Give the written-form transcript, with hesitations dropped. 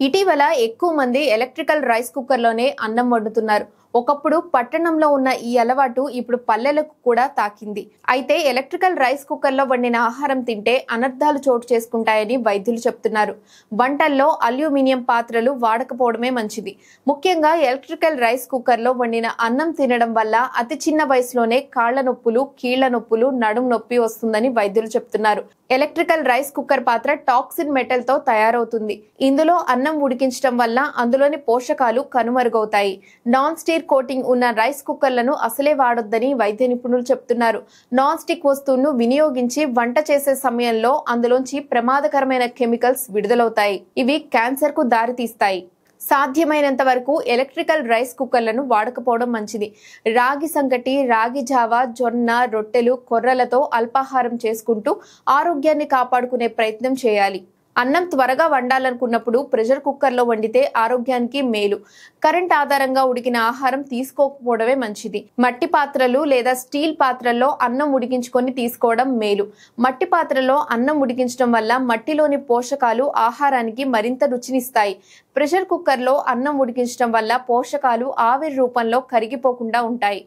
ఇటీవల ఎక్కువ మంది ఎలక్ట్రికల్ రైస్ కుక్కర్లోనే అన్నం వండుతున్నారు. ఒకప్పుడు పట్టణంలో ఉన్న ఈ అలవాటు ఇప్పుడు పల్లెలకు కూడా తాకింది. అయితే ఎలక్ట్రికల్ రైస్ కుక్కర్లో వండిన ఆహారం తింటే అనర్థాలు చోటు చేసుకుంటాయని వైద్యులు చెప్తున్నారు. వంటల్లో అల్యూమినియం పాత్రలు వాడకపోవడమే మంచిది. ముఖ్యంగా ఎలక్ట్రికల్ రైస్ కుక్కర్లో వండిన అన్నం తినడం వల్ల అతి చిన్న వయసులోనే కాళ్ల నొప్పులు, కీళ్ల నొప్పులు, నడుం నొప్పి వస్తుందని వైద్యులు చెప్తున్నారు. ఎలక్ట్రికల్ రైస్ కుక్కర్ పాత్ర టాక్సిన్ మెటల్ తో తయారవుతుంది. ఇందులో అన్నం ఉడికించడం వల్ల అందులోని పోషకాలు కనుమరుగవుతాయి. నాన్ స్టిక్ కోటింగ్ ఉన్న రైస్ కుక్కర్లను అసలే వాడొద్దని వైద్య నిపుణులు చెప్తున్నారు. నాన్ స్టిక్ వస్తువును వినియోగించి వంట చేసే సమయంలో అందులోంచి ప్రమాదకరమైన కెమికల్స్ విడుదలవుతాయి. ఇవి క్యాన్సర్ కు దారితీస్తాయి. సాధ్యమైనంత వరకు ఎలక్ట్రికల్ రైస్ కుక్కర్లను వాడకపోవడం మంచిది. రాగి సంగటి, రాగి జావా, జొన్న, రొట్టెలు, కొర్రలతో అల్పాహారం చేసుకుంటూ ఆరోగ్యాన్ని కాపాడుకునే ప్రయత్నం చేయాలి. అన్నం త్వరగా వండాలనుకున్నప్పుడు ప్రెషర్ కుక్కర్లో వండితే ఆరోగ్యానికి మేలు. కరెంట్ ఆధారంగా ఉడికిన ఆహారం తీసుకోకపోవడమే మంచిది. మట్టి పాత్రలు లేదా స్టీల్ పాత్రల్లో అన్నం ఉడికించుకొని తీసుకోవడం మేలు. మట్టి పాత్రలో అన్నం ఉడికించడం వల్ల మట్టిలోని పోషకాలు ఆహారానికి మరింత రుచినిస్తాయి. ప్రెషర్ కుక్కర్లో అన్నం ఉడికించడం వల్ల పోషకాలు ఆవిరి రూపంలో కరిగిపోకుండా ఉంటాయి.